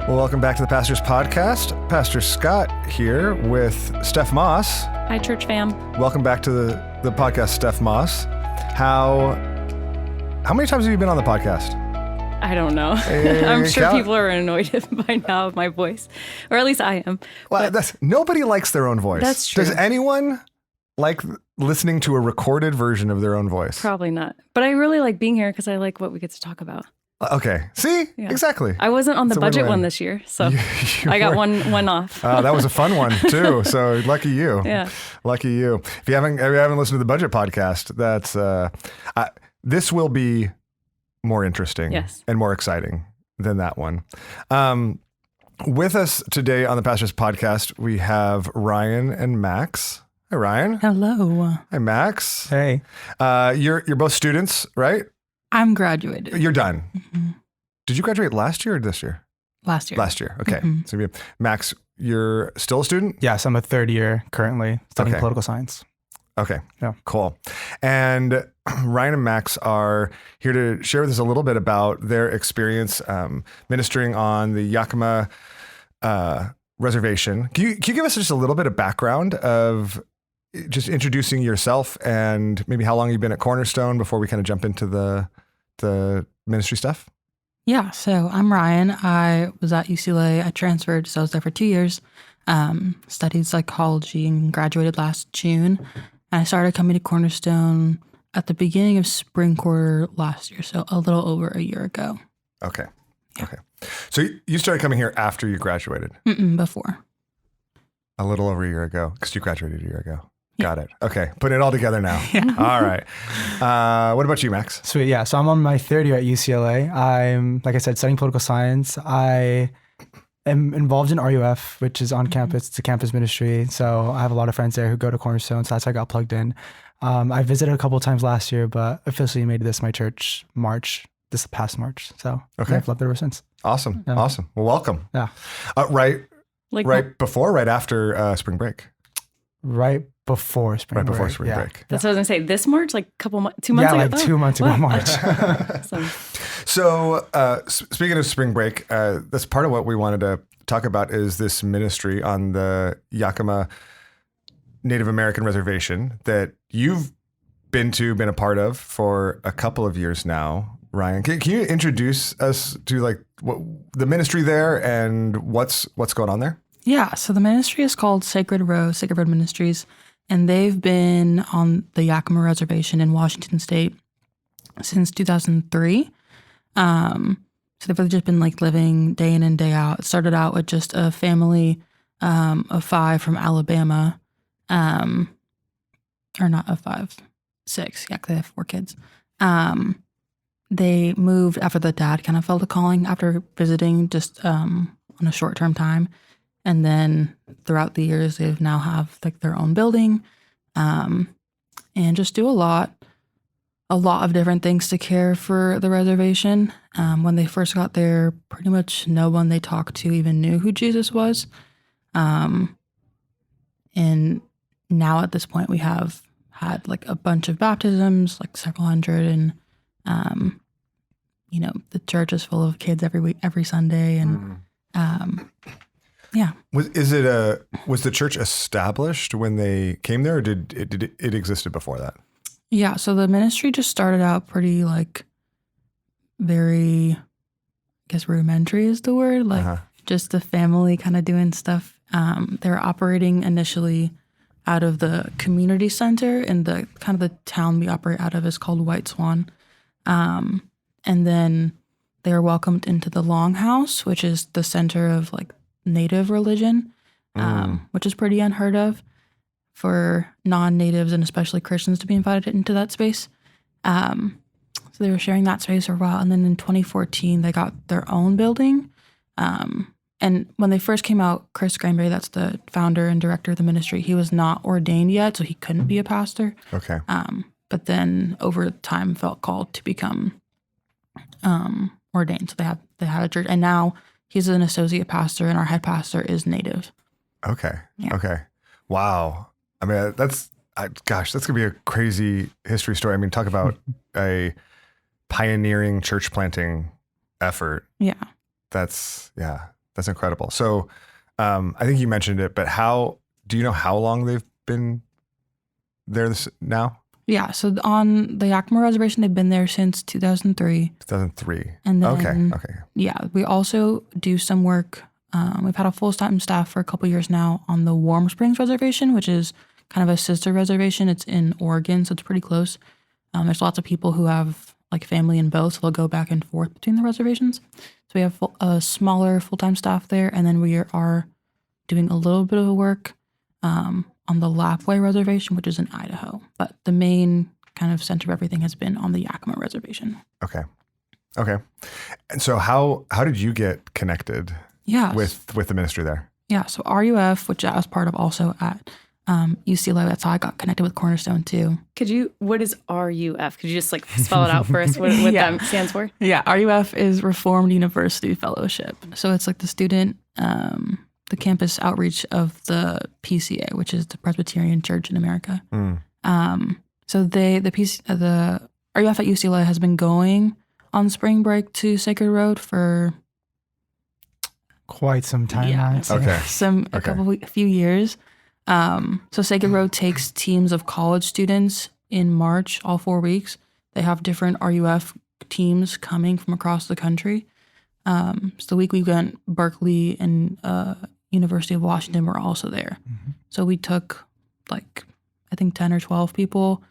Well, welcome back to the Pastor's Podcast. Pastor Scott here with Steph Moss. Hi, church fam. Welcome back to the podcast, Steph Moss. How many times have you been on the podcast? I don't know. I'm sure people are annoyed by now of my voice, or at least I am. Well, nobody likes their own voice. That's true. Does anyone like listening to a recorded version of their own voice? Probably not. But I really like being here because I like what we get to talk about. Okay. See? Yeah. Exactly. I wasn't on the budget one this year, so I got one off. That was a fun one too. So lucky you. Yeah. Lucky you. If you haven't listened to the budget podcast, that's this will be more interesting and more exciting than that one. With us today on the Pastor's Podcast, we have Ryan and Max. Hi, Ryan. Hello. Hi, Max. Hey. You're both students, right? I'm graduated. You're done. Mm-hmm. Did you graduate last year or this year? Last year. Last year. Okay. Mm-hmm. So Max, you're still a student? Yes, I'm a third year currently studying political science. Okay. Yeah. Cool. And Ryan and Max are here to share with us a little bit about their experience ministering on the Yakama Reservation. Can you give us just a little bit of background of just introducing yourself and maybe how long you've been at Cornerstone before we kind of jump into the ministry stuff? Yeah. So I'm Ryan. I was at UCLA. I transferred, so I was there for 2 years. Studied psychology and graduated last June. And I started coming to Cornerstone at the beginning of spring quarter last year, so a little over a year ago. Okay. Yeah. Okay. So you started coming here after you graduated? Before. A little over a year ago, because you graduated a year ago. Got it. Okay. Putting it all together now. Yeah. All right. What about you, Max? Sweet. Yeah. So I'm on my third year at UCLA. I'm, like I said, studying political science. I am involved in RUF, which is on campus. It's a campus ministry. So I have a lot of friends there who go to Cornerstone. So that's how I got plugged in. I visited a couple of times last year, but officially made this my church this past March. So I've loved it ever since. Awesome. Yeah. Awesome. Well, welcome. Yeah. Right after spring break. Right before spring break. That's what I was gonna say. This March, like 2 months ago? Yeah, like 2 months ago, March. So speaking of spring break, that's part of what we wanted to talk about is this ministry on the Yakama Native American Reservation that you've been a part of for a couple of years now. Ryan, can you introduce us to like the ministry there and what's going on there? Yeah, so the ministry is called Sacred Road Ministries, and they've been on the Yakama Reservation in Washington State since 2003. So they've really just been like living day in and day out. It started out with just a family of 5 from Alabama, or not of 5, 6. Yeah, they have 4 kids. They moved after the dad kind of felt a calling after visiting just on a short-term time. And then throughout the years, they've now have like their own building, and just do a lot of different things to care for the reservation. When they first got there, pretty much no one they talked to even knew who Jesus was. And now at this point, we have had like a bunch of baptisms, like several hundred, and the church is full of kids every week, every Sunday, and yeah. Was the church established when they came there, or did it existed before that? Yeah, so the ministry just started out pretty like very, I guess rudimentary is the word, like just the family kind of doing stuff. They were operating initially out of the community center, and the kind of the town we operate out of is called White Swan. And then they were welcomed into the Longhouse, which is the center of like Native religion, which is pretty unheard of for non-natives and especially Christians to be invited into that space. So they were sharing that space for a while. And then in 2014, they got their own building. And when they first came out, Chris Granberry, that's the founder and director of the ministry, he was not ordained yet, so he couldn't be a pastor. Okay. But then over time felt called to become ordained. So they had a church, and now he's an associate pastor, and our head pastor is Native. Okay. Yeah. Okay. Wow. I mean, that's gonna be a crazy history story. I mean, talk about a pioneering church planting effort. Yeah. That's That's incredible. So I think you mentioned it, but do you know how long they've been there now? Yeah, so on the Yakama Reservation, they've been there since 2003. 2003. And then, Okay. Yeah, we also do some work. We've had a full-time staff for a couple years now on the Warm Springs Reservation, which is kind of a sister reservation. It's in Oregon, so it's pretty close. There's lots of people who have like family in both, so they'll go back and forth between the reservations. So we have a smaller full-time staff there, and then we are doing a little bit of work on the Lapwai Reservation, which is in Idaho. But the main kind of center of everything has been on the Yakama Reservation. Okay. And so how did you get connected with the ministry there? Yeah, so RUF, which I was part of also at UCLA, that's how I got connected with Cornerstone too. What is RUF? Could you just like spell it out for us, what that stands for? Yeah, RUF is Reformed University Fellowship. So it's like the student, the campus outreach of the PCA, which is the Presbyterian Church in America. So the RUF at UCLA has been going on spring break to Sacred Road for quite some time. I'd say. Okay. A few years. So Sacred Road takes teams of college students in March, all 4 weeks. They have different RUF teams coming from across the country. So the week we went, Berkeley and University of Washington were also there. Mm-hmm. So we took like, I think 10 or 12 people.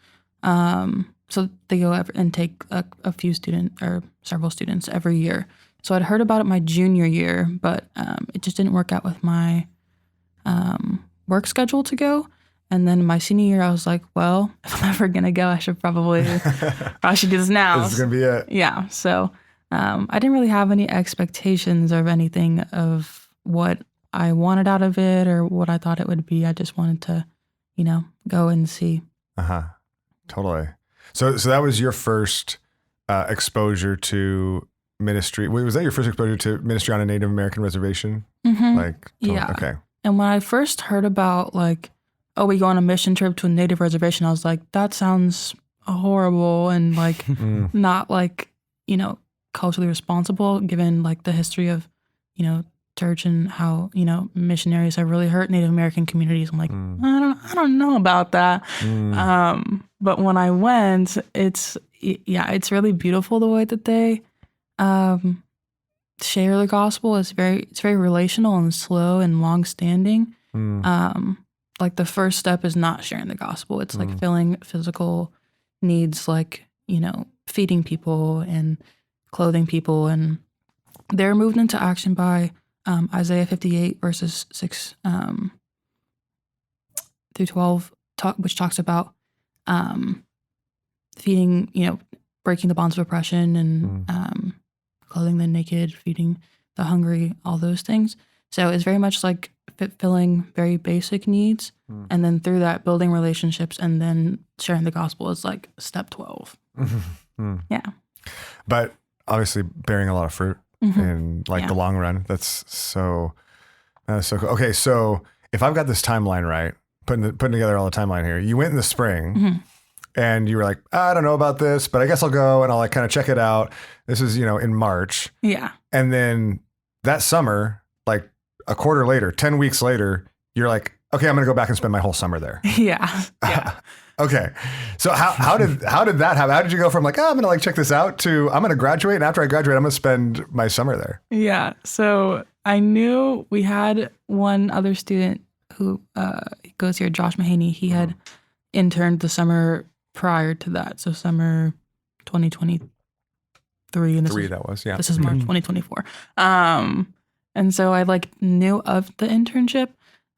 So they go and take a few students or several students every year. So I'd heard about it my junior year, but it just didn't work out with my work schedule to go. And then my senior year, I was like, well, if I'm ever going to go, I should probably do this now. This is going to be it. Yeah. So I didn't really have any expectations of anything of what I wanted out of it or what I thought it would be. I just wanted to, go and see. Totally. So that was your first exposure to ministry. Wait, was that your first exposure to ministry on a Native American reservation? Mm-hmm. Yeah. Okay. And when I first heard about we go on a mission trip to a Native reservation, I was like, that sounds horrible and not culturally responsible given the history of, church and how, missionaries have really hurt Native American communities. I'm like, I don't know about that. But when I went, it's really beautiful the way that they share the gospel. It's very relational and slow and long standing. The first step is not sharing the gospel. It's filling physical needs, feeding people and clothing people. And they're moved into action by Isaiah 58 verses 6 through 12, which talks about feeding, breaking the bonds of oppression and clothing the naked, feeding the hungry, all those things. So it's very much filling very basic needs, and then through that building relationships, and then sharing the gospel is step 12. Yeah. But obviously bearing a lot of fruit in the long run. That's so cool. Okay, so if I've got this timeline right, putting together all the timeline here, you went in the spring and you were like, I don't know about this, but I guess I'll go and I'll kind of check it out. This is, in March. Yeah. And then that summer, a quarter later, 10 weeks later, you're like, okay, I'm going to go back and spend my whole summer there. Yeah. Yeah. Okay. So how did that happen? How did you go from I'm going to check this out to I'm going to graduate, and after I graduate, I'm going to spend my summer there? Yeah. So I knew we had one other student who goes here, Josh Mahaney. He had interned the summer prior to that. So summer 2023. And this is March 2024. And so I knew of the internship.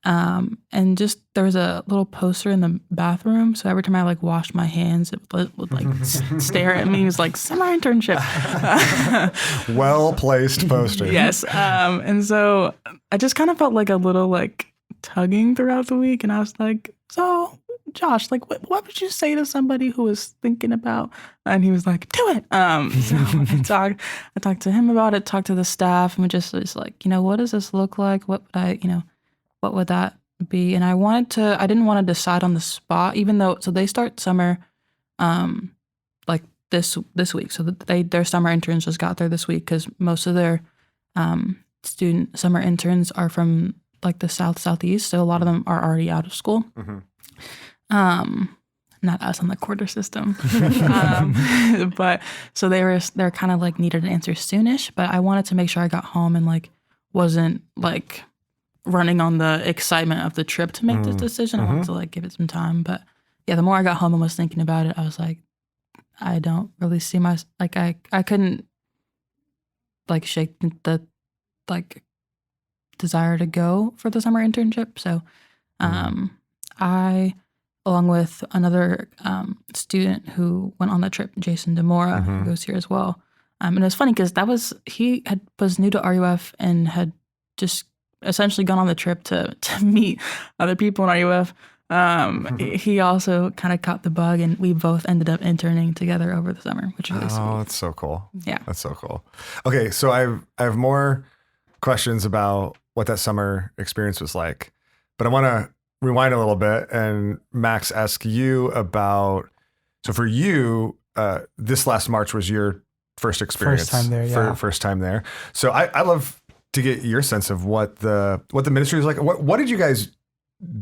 And just there was a little poster in the bathroom. So every time I washed my hands, it would stare at me. It was summer internship. Well placed poster. Yes. And so I just kind of felt a little tugging throughout the week. And I was like, so Josh, what would you say to somebody who was thinking about? And he was like, do it. So I talked to him about it, talked to the staff, and we just was what does this look like? What would what would that be? And I didn't want to decide on the spot, even though, so they start summer, this week. So their summer interns just got there this week because most of their summer interns are from like the southeast, so a lot of them are already out of school. Not us on the quarter system. But so they're kind of like needed an answer soonish, but I wanted to make sure I got home and like wasn't like running on the excitement of the trip to make this decision. I wanted to like give it some time. But yeah, the more I got home and was thinking about it, I was like, I don't really see I couldn't like shake the like desire to go for the summer internship. So I, along with another student who went on the trip, Jason Demora, who goes here as well. And it was funny because he was new to RUF and had just essentially gone on the trip to meet other people in RUF. He also kind of caught the bug, and we both ended up interning together over the summer, which is really sweet. Oh, that's so cool. Yeah. That's so cool. Okay, so I have more questions about what that summer experience was like, but I want to rewind a little bit and Max, ask you about, so for you, this last March was your first experience. First time there, yeah. First time there. So I love to get your sense of what the ministry is like. What did you guys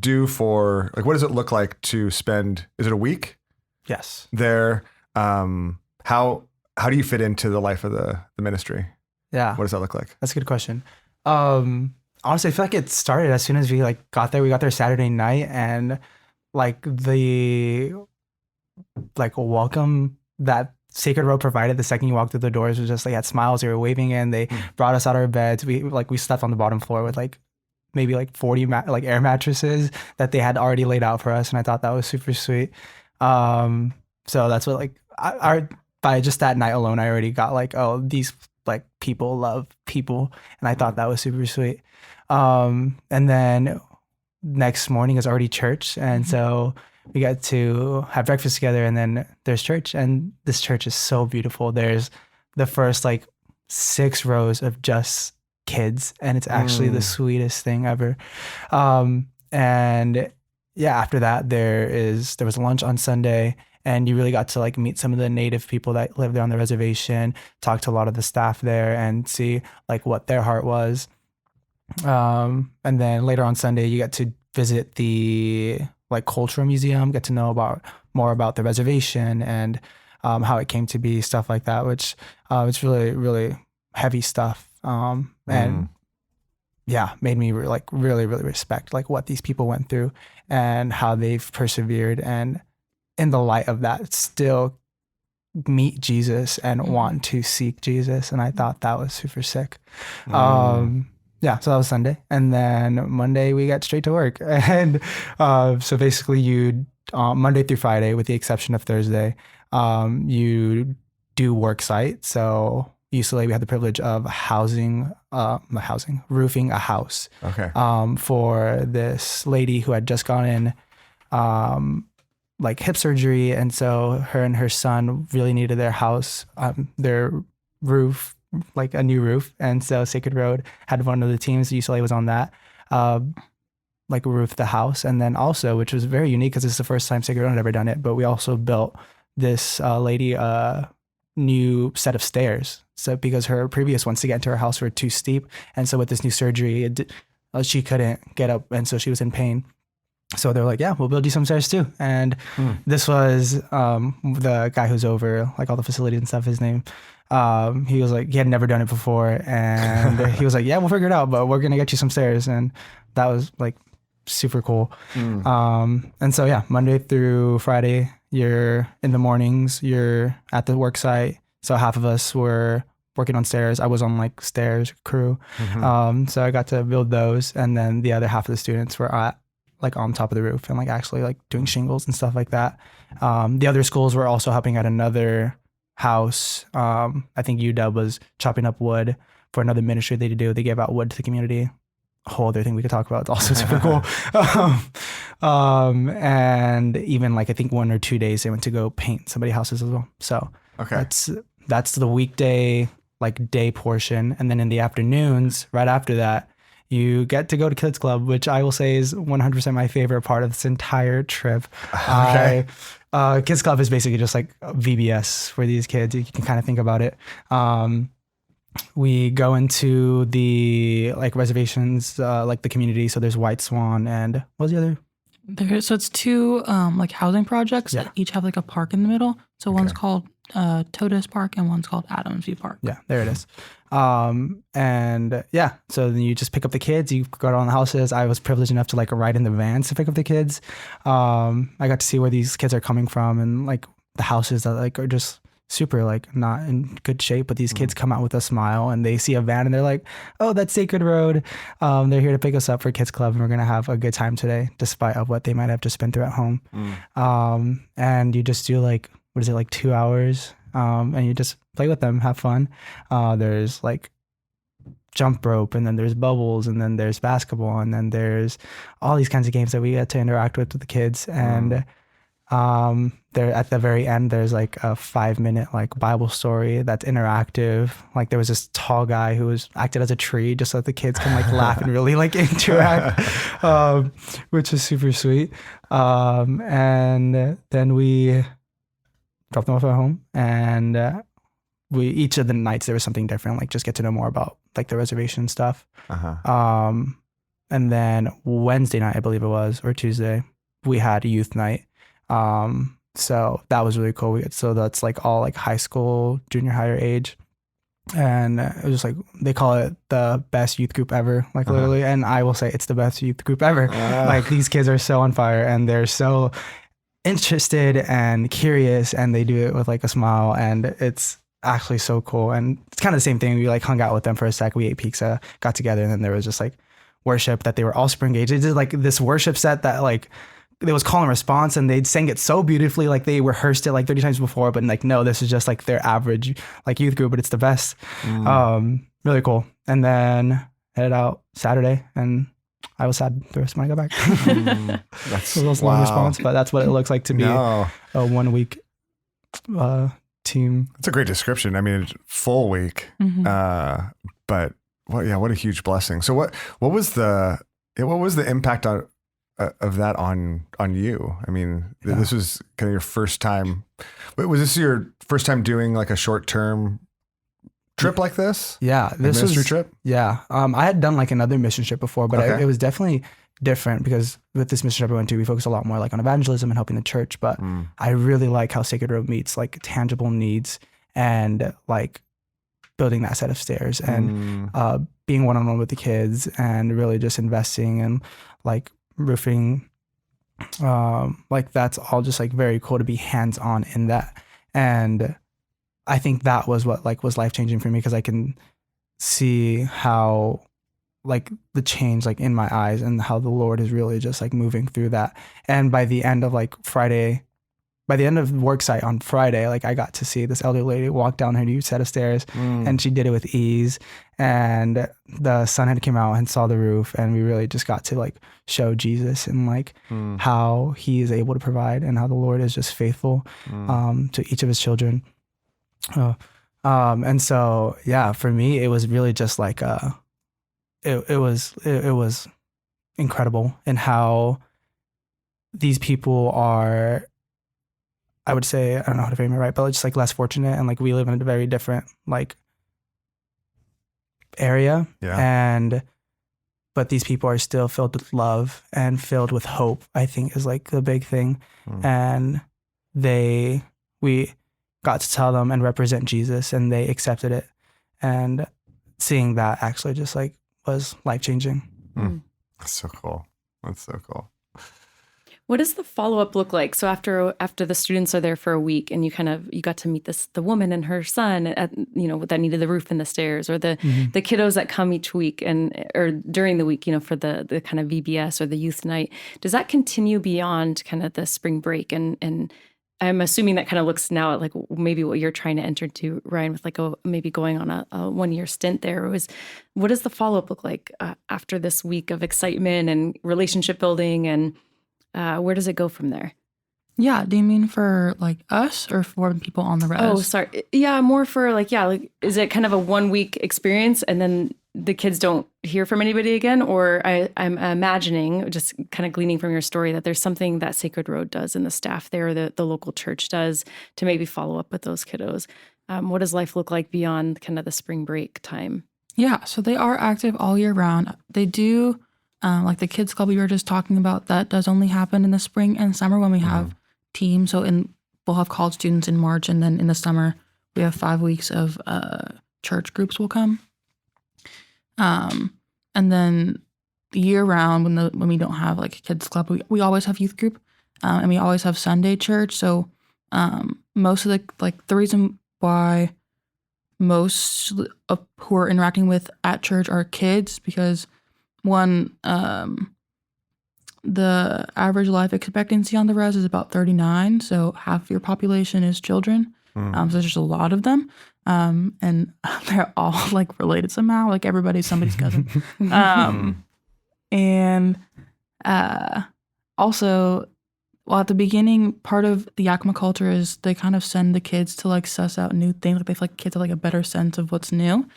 do for, like, what does it look like to spend, is it a week? Yes. There. How do you fit into the life of the ministry? Yeah. What does that look like? That's a good question. Honestly, I feel like it started as soon as we like got there. We got there Saturday night, and like the welcome that Sacred Road provided the second you walked through the doors was just like, had smiles. They were waving in. They brought us out of our beds. We slept on the bottom floor with like maybe like 40 air mattresses that they had already laid out for us, and I thought that was super sweet. So that's what like by just that night alone, I already got like, oh, these like people love people, and I thought that was super sweet. And then next morning is already church, and so we got to have breakfast together, and then there's church, and this church is so beautiful. There's the first like 6 rows of just kids, and it's actually the sweetest thing ever. And yeah, after that there was lunch on Sunday, and you really got to like meet some of the native people that live there on the reservation, talk to a lot of the staff there, and see like what their heart was. And then later on Sunday, you get to visit the like cultural museum, get to know more about the reservation and how it came to be, stuff like that, which it's really, really heavy stuff. And yeah, made me really, really respect like what these people went through and how they've persevered, and in the light of that, still meet Jesus and want to seek Jesus. And I thought that was super sick. Yeah, so that was Sunday. And then Monday we got straight to work. And so basically you, Monday through Friday, with the exception of Thursday, you do work site. So UCLA, we had the privilege of roofing a house. Okay. For this lady who had just gone in like hip surgery. And so her and her son really needed their house, their roof, like a new roof. And so Sacred Road had one of the teams, UCLA was on that, like roof the house. And then also, which was very unique because it's the first time Sacred Road had ever done it, but we also built this lady a new set of stairs. So because her previous ones to get into her house were too steep. And so with this new surgery, she couldn't get up. And so she was in pain. So they're like, yeah, we'll build you some stairs too. And this was the guy who's over like all the facilities and stuff, his name. He was like, he had never done it before. And he was like, yeah, we'll figure it out, but we're going to get you some stairs. And that was like super cool. And so, yeah, Monday through Friday, you're in the mornings, you're at the work site. So half of us were working on stairs. I was on like stairs crew. So I got to build those. And then the other half of the students were at like on top of the roof and like actually like doing shingles and stuff like that. The other schools were also helping at another house. I think UW was chopping up wood for another ministry they do. They gave out wood to the community. A whole other thing we could talk about. It's also super cool. And even like I think 1 or 2 days they went to go paint somebody's houses as well. So okay, that's the weekday like day portion. And then in the afternoons, right after that, you get to go to Kids Club, which I will say is 100% my favorite part of this entire trip. Okay. Kids Club is basically just like VBS for these kids. You can kind of think about it. we go into the like reservations, like the community. So there's White Swan and what was the other? So it's two like housing projects that each have like a park in the middle. So one's called Totus Park and one's called Adams View Park. Yeah, there it is. And yeah, so then you just pick up the kids, you go around the houses. I was privileged enough to like ride in the vans to pick up the kids. I got to see where these kids are coming from and like the houses that like are just super like not in good shape, but these kids come out with a smile and they see a van and they're like, oh, that's Sacred Road. They're here to pick us up for Kids Club and we're gonna have a good time today, despite of what they might have just been through at home. And you just do like, what is it, like 2 hours? And you just play with them, have fun. There's like jump rope, and then there's bubbles, and then there's basketball, and then there's all these kinds of games that we get to interact with the kids. And there at the very end, there's like a 5-minute like Bible story that's interactive. Like there was this tall guy who was acted as a tree just so that the kids can like laugh and really like interact, which is super sweet. And then we dropped them off at home, and we each of the nights there was something different, like just get to know more about like the reservation stuff. And then Wednesday night, I believe it was, or Tuesday, we had a youth night. So that was really cool. So that's like all like high school, junior higher age. And it was just like, they call it the best youth group ever, like literally. And I will say it's the best youth group ever. Like these kids are so on fire and they're so interested and curious, and they do it with like a smile, and it's actually so cool. And it's kind of the same thing. We like hung out with them for a sec. We ate pizza, got together, and then there was just like worship that they were all super engaged. They did like this worship set that like there was call and response, and they sang it so beautifully. Like they rehearsed it like 30 times before, but like, no, this is just like their average like youth group, but it's the best. Really cool. And then headed out Saturday, and I was sad the rest when I got back. That's a little long response, but that's what it looks like to be a 1 week team. That's a great description. I mean, full week, but what a huge blessing. So what was the impact of that on you? I mean, this was kind of your first time. Was this your first time doing like a short-term trip like this? Yeah, this was a ministry trip. Yeah, I had done like another mission trip before, but it was definitely different because with this mission trip I went to, we focused a lot more like on evangelism and helping the church. But I really like how Sacred Road meets like tangible needs and like building that set of stairs and being one-on-one with the kids and really just investing in like roofing. Like that's all just like very cool to be hands-on in that. And I think that was what like was life-changing for me, because I can see how like the change like in my eyes and how the Lord is really just like moving through that. And by the end of like Friday, by the end of work site on Friday, like I got to see this elderly lady walk down her new set of stairs, and she did it with ease. And the sun had come out and saw the roof, and we really just got to like show Jesus and like how he is able to provide and how the Lord is just faithful to each of his children. And so, yeah, for me, it was really just like, it was incredible in how these people are, I would say, I don't know how to frame it right, but just like less fortunate, and like we live in a very different like area. But these people are still filled with love and filled with hope, I think is like the big thing. And we got to tell them and represent Jesus, and they accepted it. And seeing that actually just like was life-changing. That's so cool. What does the follow-up look like? So after the students are there for a week, and you got to meet the woman and her son that needed the roof and the stairs, or the kiddos that come each week or during the week, for the kind of VBS or the youth night. Does that continue beyond kind of the spring break? And I'm assuming that kind of looks now at like maybe what you're trying to enter to, Ryan, with like maybe going on a 1-year stint there. What does the follow-up look like after this week of excitement and relationship building, and where does it go from there? Yeah. Do you mean for like us or for people on the res? Oh, sorry. Yeah, more for like, is it kind of a 1-week experience and then the kids don't hear from anybody again? Or I'm imagining, just kind of gleaning from your story, that there's something that Sacred Road does and the staff there, the local church does, to maybe follow up with those kiddos. what does life look like beyond kind of the spring break time? Yeah, so they are active all year round. They do, like the kids club we were just talking about, that does only happen in the spring and summer when we have teams. So we'll have college students in March, and then in the summer we have 5 weeks of church groups will come. And then year round when we don't have like a kids club, we always have youth group, and we always have Sunday church. So most of the reason why most of who are interacting with at church are kids, because one, the average life expectancy on the res is about 39, so half of your population is children. So there's just a lot of them, and they're all like related somehow, like everybody's somebody's cousin. And also, well, at the beginning, part of the Yakama culture is they kind of send the kids to like suss out new things. Like they feel like kids have like a better sense of what's new.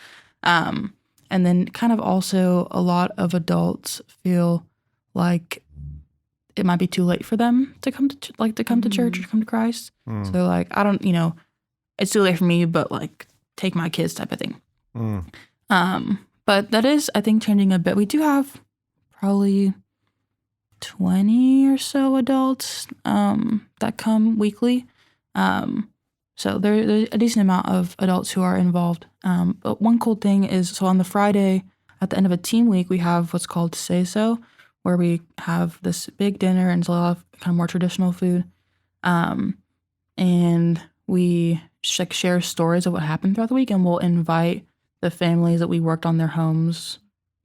And then kind of also a lot of adults feel like it might be too late for them to come to church or come to Christ. So they're like, I don't, it's too late for me, but like take my kids type of thing. But that is, I think, changing a bit. We do have probably 20 or so adults that come weekly. So there's a decent amount of adults who are involved. But one cool thing is, so on the Friday at the end of a team week, we have what's called Say So, where we have this big dinner and it's a lot of kind of more traditional food. And we like share stories of what happened throughout the week, and we'll invite the families that we worked on their homes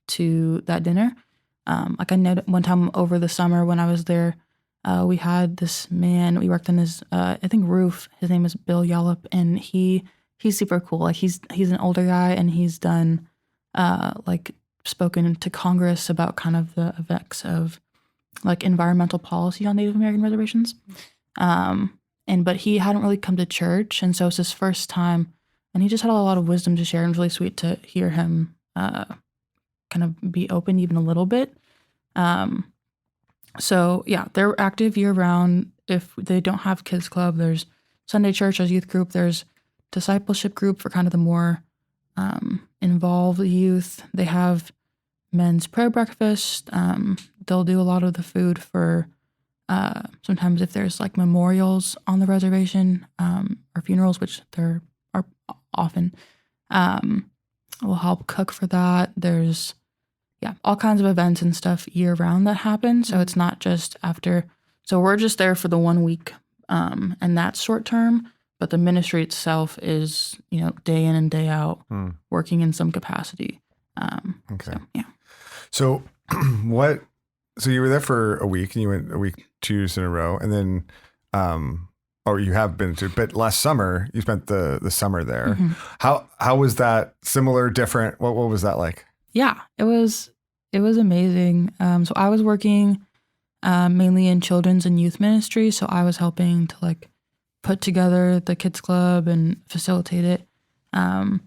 to that dinner. Like I know one time over the summer when I was there, we had this man, we worked on his, I think roof. His name is Bill Yallop, and he's super cool. Like he's an older guy, and he's done, like spoken to Congress about kind of the effects of like environmental policy on Native American reservations. But he hadn't really come to church, and so it's his first time, and he just had a lot of wisdom to share, and it was really sweet to hear him kind of be open even a little bit. So yeah, they're active year round. If they don't have kids club, there's Sunday church, there's youth group, there's discipleship group for kind of the more involved youth. They have men's prayer breakfast. They'll do a lot of the food for sometimes if there's like memorials on the reservation or funerals, which there are often. We'll help cook for that. There's all kinds of events and stuff year round that happen. So it's not just after. So we're just there for the 1 week, and that's short term. But the ministry itself is, day in and day out, working in some capacity. Okay. So, yeah. So what? So you were there for a week, and you went a week 2 years in a row, and then, or you have been to. But last summer you spent the summer there. How was that? Similar, different? What was that like? Yeah, it was amazing. So I was working mainly in children's and youth ministry. So I was helping to like put together the kids club and facilitate it. And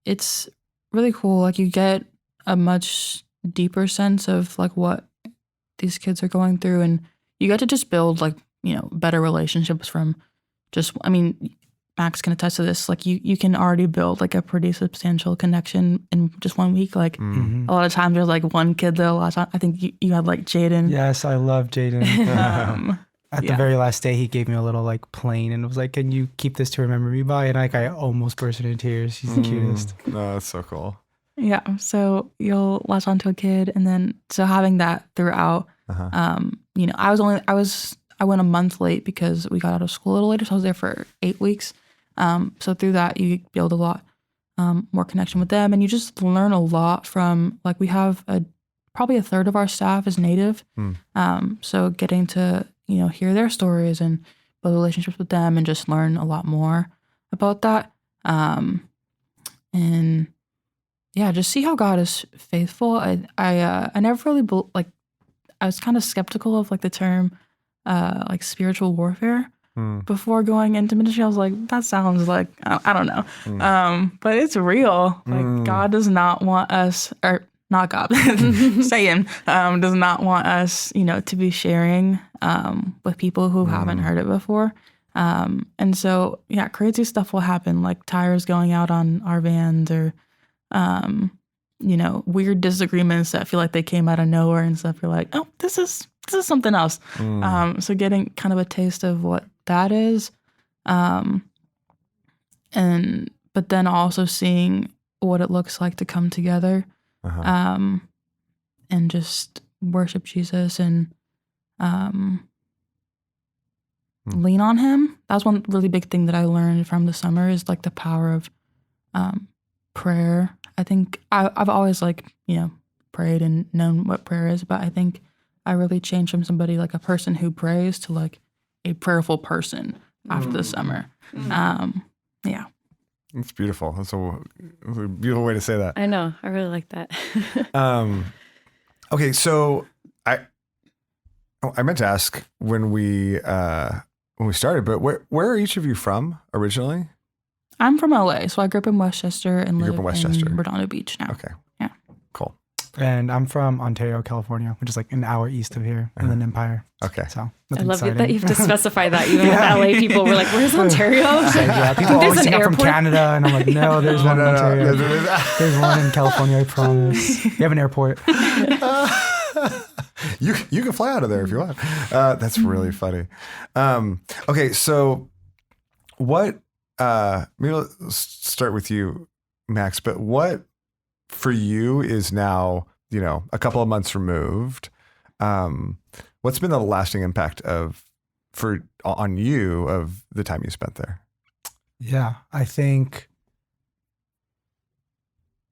it's really cool. Like you get a much deeper sense of like what these kids are going through, and you get to just build like, better relationships from just, Max can attest to this. Like you can already build like a pretty substantial connection in just 1 week. Like a lot of times there's like one kid though. A lot of time, I think you had like Jaden. Yes, I love Jaden. At the very last day, he gave me a little like plane and was like, "Can you keep this to remember me by?" And like I almost burst into tears. He's the cutest. No, that's so cool. Yeah. So you'll latch onto a kid, and then so having that throughout. I went a month late because we got out of school a little later, so I was there for 8 weeks. So through that, you build a lot more connection with them, and you just learn a lot from, like, we have probably a third of our staff is Native. So getting to, hear their stories and build relationships with them and just learn a lot more about that. And yeah, just see how God is faithful. I never really, I was kind of skeptical of like the term like spiritual warfare. Before going into ministry, I was like, that sounds like, I don't know. But it's real. Like God does not want us, or not God, Satan does not want us, to be sharing with people who haven't heard it before. And so, yeah, crazy stuff will happen, like tires going out on our vans or, weird disagreements that feel like they came out of nowhere and stuff. You're like, oh, this is something else. So getting kind of a taste of what that is. But then also seeing what it looks like to come together, and just worship Jesus and, lean on him. That was one really big thing that I learned from the summer is like the power of prayer. I think I've always prayed and known what prayer is, but I think I really changed from somebody like a person who prays to like a prayerful person after the summer. Yeah. It's beautiful. That's a beautiful way to say that. I know. I really like that. Okay, so I meant to ask when we started, but where are each of you from originally? I'm from LA, so I grew up in Westchester and live in Redondo Beach now. Okay. Yeah. Cool. And I'm from Ontario, California, which is like an hour east of here in the Empire. Okay. So I love it that you have to specify that. Even with LA people, we're like, where's Ontario? Yeah, people always think I'm from Canada, and I'm like, no, there's one in Ontario. There's one in California, I promise. You have an airport. You can fly out of there if you want. That's really funny. Okay, so what? Maybe let's start with you, Max. But what for you is now, a couple of months removed? What's been the lasting impact on you of the time you spent there? Yeah, I think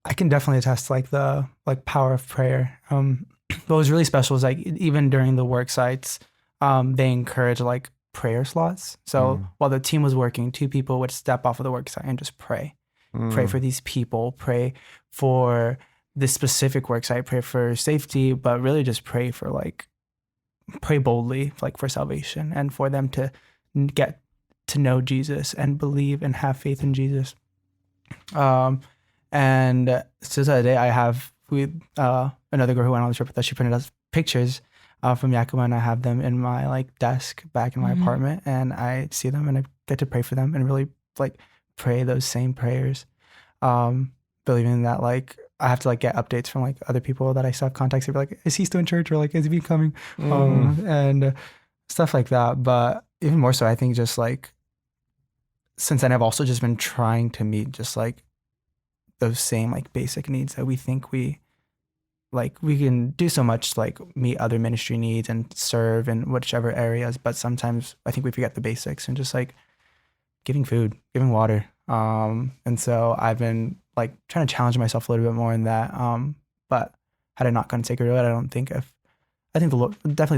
I can definitely attest to the power of prayer. What was really special is even during the work sites, they encourage prayer slots. So while the team was working, 2 people would step off of the work site and just pray. Pray for these people, pray for this specific work site, pray for safety, but really just pray boldly, for salvation and for them to get to know Jesus and believe and have faith in Jesus. And so the other day I have another girl who went on the trip with us, she printed us pictures from Yakama, and I have them in my desk back in my apartment, and I see them and I get to pray for them and really pray those same prayers, believing that I have to get updates from other people that I still have contacts with, is he still in church, or is he coming, and stuff like that. But even more so, I think just since then I've also just been trying to meet just those same basic needs that we think we can do so much meet other ministry needs and serve in whichever areas, but sometimes I think we forget the basics and just giving food, giving water. And so I've been trying to challenge myself a little bit more in that. But had I not gone Sacred Road, I think the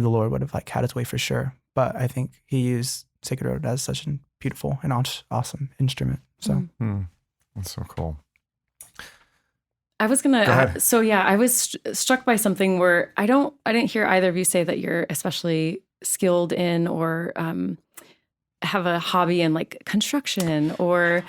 Lord would have had his way for sure. But I think he used Sacred Road as such a beautiful and awesome instrument. So That's so cool. I was gonna. I was struck by something where I didn't hear either of you say that you're especially skilled in or have a hobby in construction or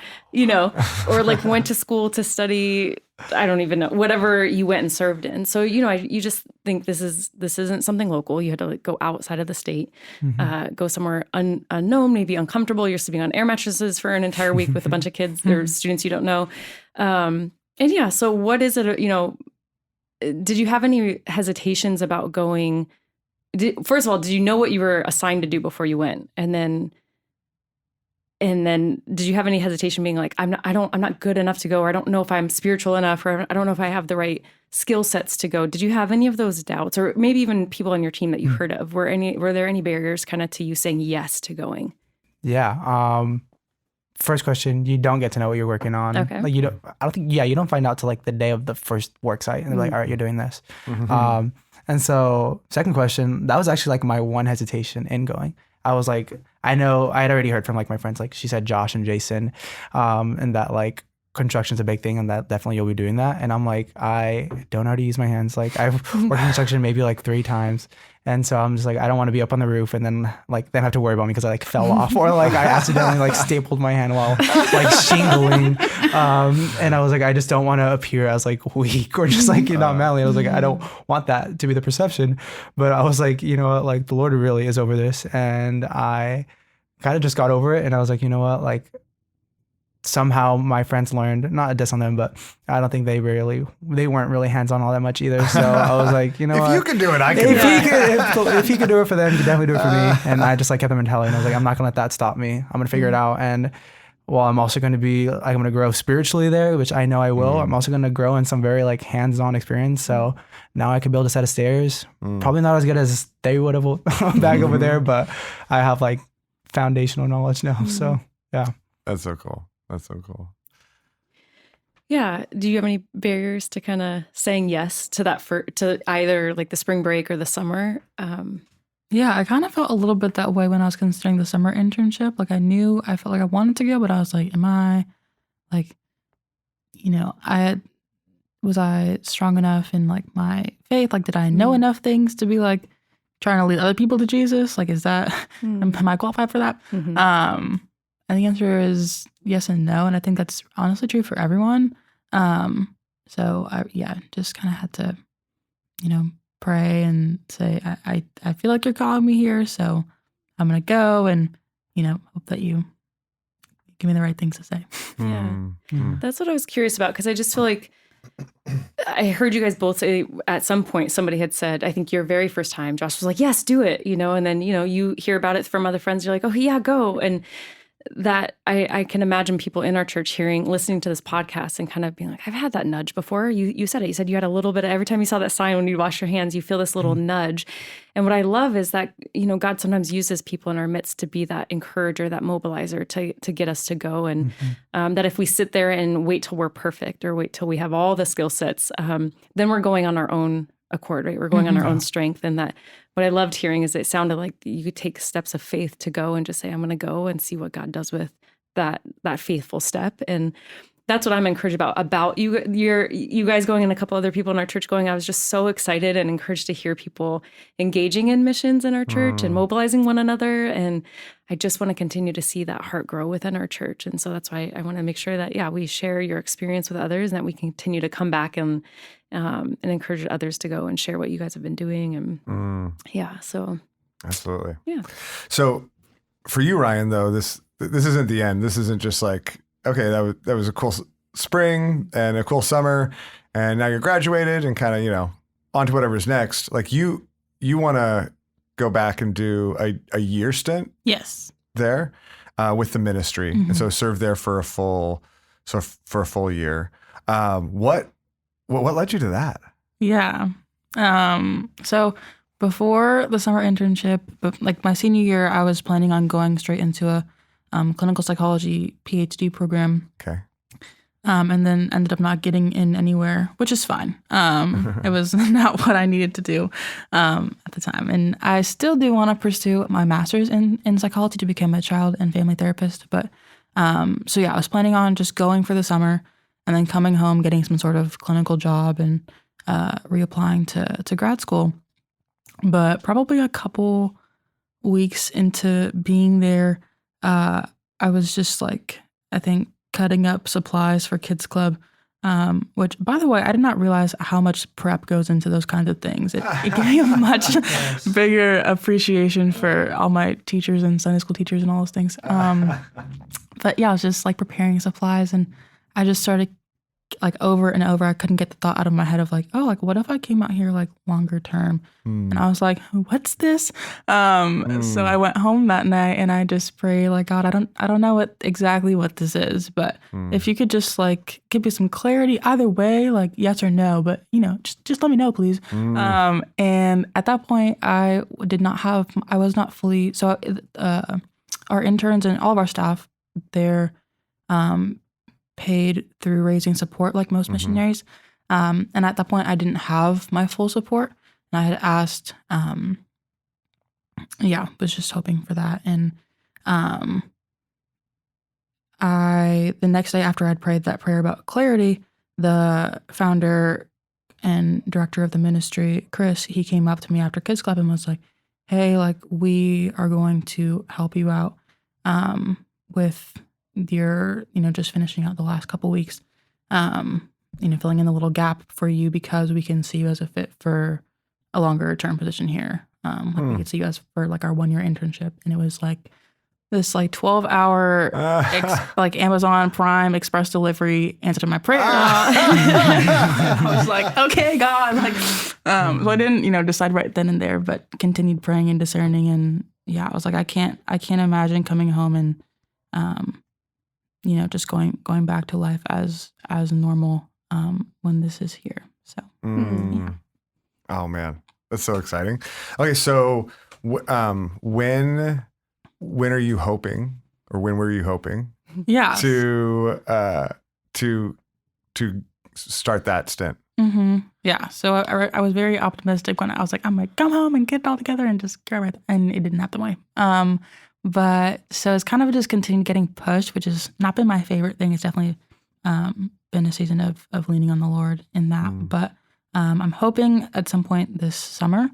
or went to school to study. I don't even know, whatever you went and served in. So you just think this isn't something local. You had to go outside of the state, go somewhere unknown, maybe uncomfortable. You're sleeping on air mattresses for an entire week with a bunch of kids or students you don't know. And yeah, so what is it, did you have any hesitations about going? First of all, did you know what you were assigned to do before you went? And then did you have any hesitation being I'm not good enough to go, or I don't know if I'm spiritual enough, or I don't know if I have the right skill sets to go? Did you have any of those doubts, or maybe even people on your team that you heard of? Were there any barriers kind of to you saying yes to going? Yeah. First question, you don't get to know what you're working on. Okay. You don't find out till the day of the first work site, and they're all right, you're doing this. And so second question, that was actually my one hesitation in going. I was I know I had already heard from my friends, she said Josh and Jason, and that construction's a big thing, and that definitely you'll be doing that. And I'm I don't know how to use my hands. I've worked in construction maybe 3 times. And so I'm just I don't want to be up on the roof and then have to worry about me because I fell off, or I accidentally stapled my hand while shingling. And I was I just don't want to appear as weak or just not manly. I was I don't want that to be the perception. But I was the Lord really is over this, and I kind of just got over it. And I was like, you know what, like somehow my friends learned, not a diss on them, but I don't think they weren't really hands-on all that much either. So I was like, you know what? If you can do it, I can do it. If he could do it for them, he could definitely do it for me. And I just like kept them mentality. And I was like, I'm not going to let that stop me. I'm going to figure it out. And while I'm also going to be, like, I'm going to grow spiritually there, which I know I will. I'm also going to grow in some very like hands-on experience. So now I can build a set of stairs. Probably not as good as they would have back over there, but I have like foundational knowledge now. So yeah. That's so cool. That's so cool. Yeah. Do you have any barriers to kind of saying yes to that to either like the spring break or the summer? Yeah, I kind of felt a little bit that way when I was considering the summer internship. Like I felt like I wanted to go, but I was like, am I like, was I strong enough in like my faith? Like, did I know enough things to be like trying to lead other people to Jesus? Like, is that, am I qualified for that? And the answer is yes and no. And I think that's honestly true for everyone. So I just kind of had to, pray and say, I feel like you're calling me here. So I'm going to go and, hope that you give me the right things to say. Yeah. That's what I was curious about. Cause I just feel like I heard you guys both say at some point, somebody had said, I think your very first time, Josh was like, yes, do it, and then, you hear about it from other friends. You're like, oh yeah, go. And that I can imagine people in our church listening to this podcast and kind of being like, I've had that nudge before. You said it. You said you had a little bit every time you saw that sign when you wash your hands, you feel this little nudge. And what I love is that, God sometimes uses people in our midst to be that encourager, that mobilizer to get us to go. And that if we sit there and wait till we're perfect or wait till we have all the skill sets, then we're going on our own accord, right? We're going on our own strength. And that what I loved hearing is it sounded like you could take steps of faith to go and just say, I'm going to go and see what God does with that faithful step. And that's what I'm encouraged about you guys going and a couple other people in our church going. I was just so excited and encouraged to hear people engaging in missions in our church and mobilizing one another. And I just want to continue to see that heart grow within our church. And so that's why I want to make sure that, we share your experience with others and that we continue to come back and encourage others to go and share what you guys have been doing. And so. Absolutely. Yeah. So for you, Ryan, though, this isn't the end. This isn't just like, okay, that was a cool spring and a cool summer, and now you're graduated and kind of, on to whatever's next. Like you want to go back and do a year stint. Yes. There with the ministry. And so serve there for a full year. What led you to that? Yeah. So before the summer internship, like my senior year, I was planning on going straight into a clinical psychology PhD program. Okay. And then ended up not getting in anywhere, which is fine. It was not what I needed to do at the time. And I still do want to pursue my master's in psychology to become a child and family therapist. But I was planning on just going for the summer and then coming home, getting some sort of clinical job and reapplying to grad school. But probably a couple weeks into being there, I was just like, I think, cutting up supplies for Kids Club, which, by the way, I did not realize how much prep goes into those kinds of things. It gave me a much bigger appreciation for all my teachers and Sunday school teachers and all those things. But yeah, I was just like preparing supplies, and I just started like over and over. I couldn't get the thought out of my head of like, oh, like what if I came out here like longer term? And I was like, what's this? So I went home that night and I just prayed like, God, I don't know exactly what this is, but if you could just like give me some clarity either way, like yes or no, but just let me know, please. And at that point I was not fully, so our interns and all of our staff, they're paid through raising support like most missionaries. And at that point I didn't have my full support. And I had asked, was just hoping for that. And the next day after I'd prayed that prayer about clarity, the founder and director of the ministry, Chris, he came up to me after Kids Club and was like, hey, like we are going to help you out with your, just finishing out the last couple weeks, filling in the little gap for you because we can see you as a fit for a longer term position here. We could see you as for like our 1 year internship. And it was like this like 12-hour like Amazon Prime Express delivery answered my prayer. I was like, okay, God. Like, so I didn't, decide right then and there, but continued praying and discerning. And yeah, I was like, I can't imagine coming home and, just going back to life as normal when this is here. So, yeah. Oh man, that's so exciting. Okay, so when are you hoping, or when were you hoping? Yeah. To start that stint. Mm-hmm. Yeah. So I was very optimistic when I was like, I'm like, come home and get it all together and just grab it. And it didn't happen that way. But so it's kind of just continued getting pushed, which has not been my favorite thing. It's definitely been a season of leaning on the Lord in that. But I'm hoping at some point this summer,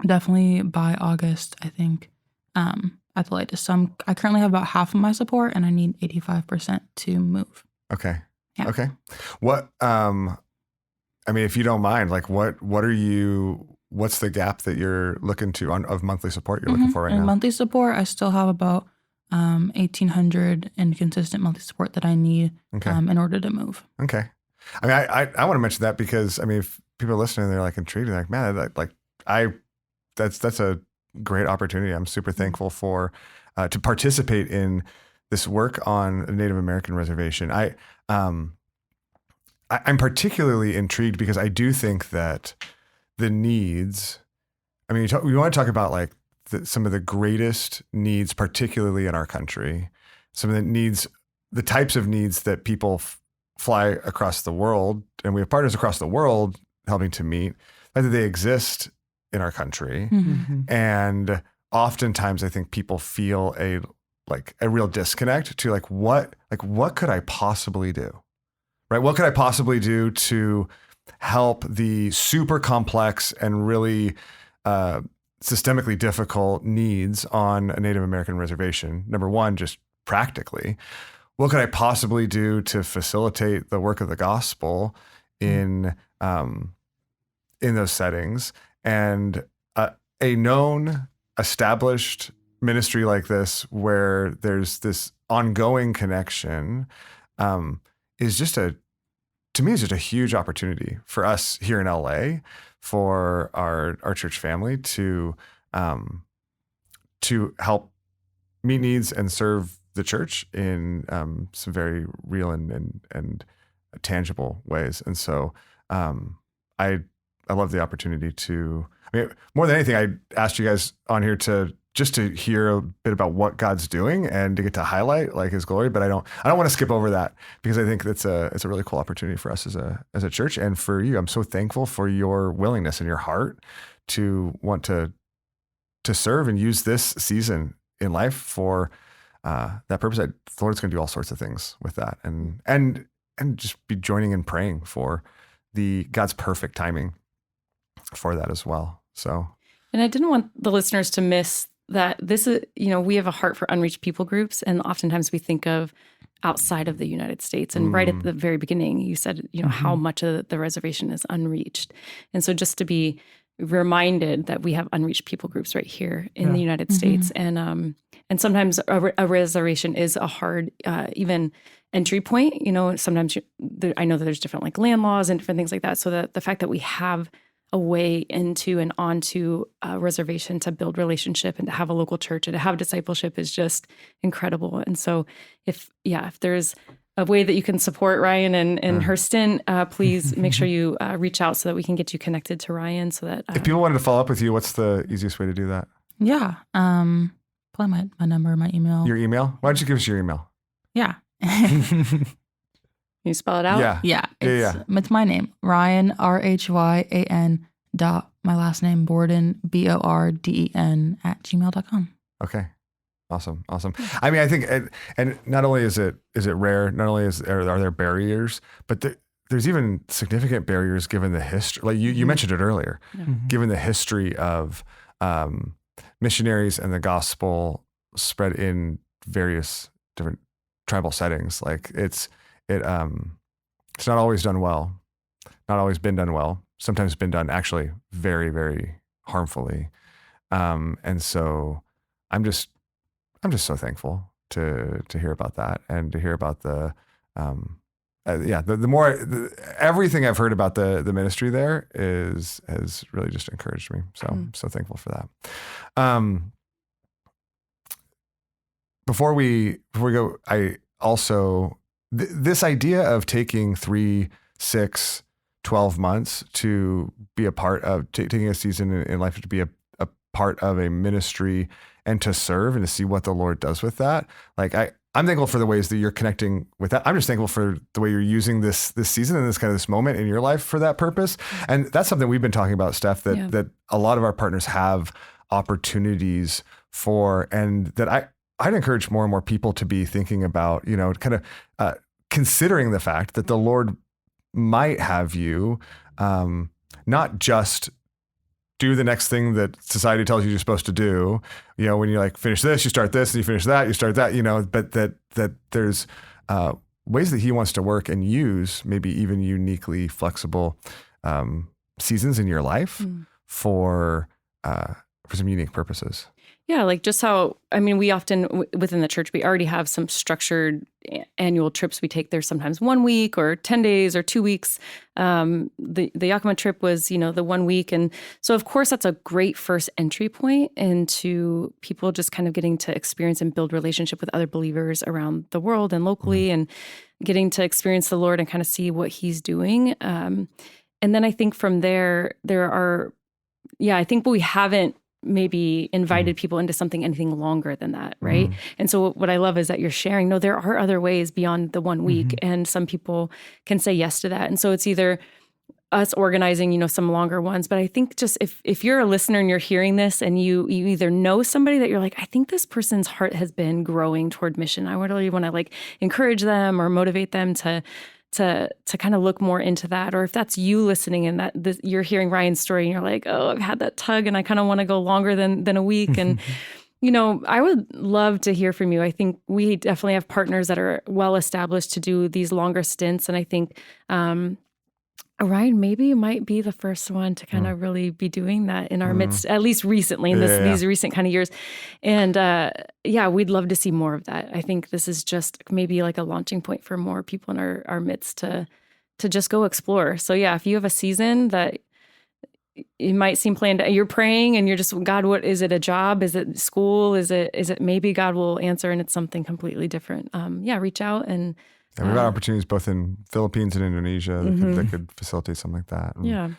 definitely by August, I think, at the latest. So I currently have about half of my support, and I need 85% to move. Okay. Yeah. Okay. What, if you don't mind, like what's the gap that you're looking to of monthly support you're looking for right now? Monthly support, I still have about 1,800 in consistent monthly support that I need in order to move. Okay. I want to mention that because, if people are listening, they're like intrigued, they're like, man, that's a great opportunity. I'm super thankful for, to participate in this work on a Native American reservation. I'm particularly intrigued because I do think that the needs, we want to talk about like some of the greatest needs, particularly in our country, some of the needs, the types of needs that people fly across the world, and we have partners across the world helping to meet, that they exist in our country. And oftentimes I think people feel a real disconnect to what could I possibly do? Right? What could I possibly do to help the super complex and really systemically difficult needs on a Native American reservation? Number one, just practically, what could I possibly do to facilitate the work of the gospel in those settings? And a known, established ministry like this, where there's this ongoing connection, is just to me, it's just a huge opportunity for us here in LA, for our church family to help meet needs and serve the church in some very real and tangible ways. And so I love the opportunity to, more than anything, I asked you guys on here to hear a bit about what God's doing and to get to highlight His glory. But I don't want to skip over that, because I think it's a really cool opportunity for us as a church, and for you. I'm so thankful for your willingness and your heart to want to serve and use this season in life for that purpose. The Lord's going to do all sorts of things with that, and just be joining and praying for God's perfect timing for that as well. So, and I didn't want the listeners to miss that this is, we have a heart for unreached people groups, and oftentimes we think of outside of the United States. And right at the very beginning, you said, how much of the reservation is unreached. And so just to be reminded that we have unreached people groups right here in the United States. And sometimes a reservation is a hard, even entry point. Sometimes I know that there's different land laws and different things like that. So that the fact that we have a way into and onto a reservation to build relationship and to have a local church and to have discipleship is just incredible. And so if there's a way that you can support Rhyan and her stint, please make sure you reach out so that we can get you connected to Rhyan, so that if people wanted to follow up with you, what's the easiest way to do that? Yeah. Probably my number, my email. Your email? Why don't you give us your email? Yeah. Can you spell it out? Yeah. It's my name, Rhyan, Rhyan, my last name, Borden, Borden @gmail.com. Okay. Awesome. I think, and not only is it rare, not only are there barriers, but there's even significant barriers given the history. Like you mentioned it earlier, given the history of missionaries and the gospel spread in various different tribal settings. Like it's not always done well, not always been done well. Sometimes been done actually very, very harmfully. And so I'm just just so thankful to hear about that and to hear about the everything I've heard about the ministry there has really just encouraged me. So I'm so thankful for that. Before we go, I also, this idea of taking 3, 6, 12 months to be a part of, taking a season in life to be a part of a ministry and to serve and to see what the Lord does with that. Like I'm thankful for the ways that you're connecting with that. I'm just thankful for the way you're using this season and this moment in your life for that purpose. And that's something we've been talking about, Steph, that a lot of our partners have opportunities for, and that I'd encourage more and more people to be thinking about, kind of considering the fact that the Lord might have you not just do the next thing that society tells you you're supposed to do. When you finish this, you start this, and you finish that, you start that, but that there's ways that he wants to work and use maybe even uniquely flexible seasons in your life for some unique purposes. Yeah, like just how, we often, within the church, we already have some structured annual trips we take. There's sometimes 1 week or 10 days or 2 weeks. The Yakama trip was, the 1 week. And so, of course, that's a great first entry point into people just kind of getting to experience and build relationship with other believers around the world and locally and getting to experience the Lord and kind of see what he's doing. And then I think from there are, I think we haven't maybe invited people into anything longer than that, right? And so what I love is that you're sharing, no, there are other ways beyond the 1 week, and some people can say yes to that. And so it's either us organizing, some longer ones, but I think just if you're a listener and you're hearing this and you either know somebody that you're like, I think this person's heart has been growing toward mission, I would really want to encourage them or motivate them to kind of look more into that. Or if that's you listening and that you're hearing Ryan's story and you're like, oh, I've had that tug and I kind of want to go longer than a week. And, I would love to hear from you. I think we definitely have partners that are well established to do these longer stints. And I think Ryan maybe might be the first one to kind of really be doing that in our midst, at least recently in these recent kind of years. And we'd love to see more of that. I think this is just maybe like a launching point for more people in our midst to just go explore. So if you have a season that it might seem planned, you're praying and you're just, God, what is it? A job? Is it school? Is it maybe God will answer and it's something completely different? Reach out and. And we've got opportunities both in Philippines and Indonesia that could facilitate something like that. And,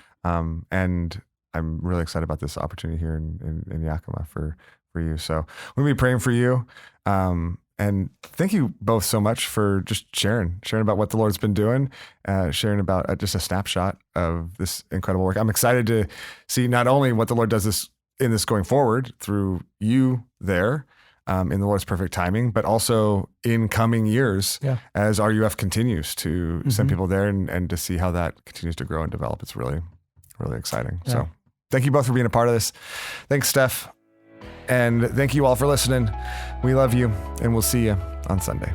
and I'm really excited about this opportunity here in Yakama for you. So we'll be praying for you. And thank you both so much for just sharing about what the Lord's been doing, sharing about just a snapshot of this incredible work. I'm excited to see not only what the Lord does in this going forward through you there, in the Lord's perfect timing, but also in coming years as RUF continues to send people there and to see how that continues to grow and develop. It's really, really exciting. Yeah. So thank you both for being a part of this. Thanks, Steph. And thank you all for listening. We love you, and we'll see you on Sunday.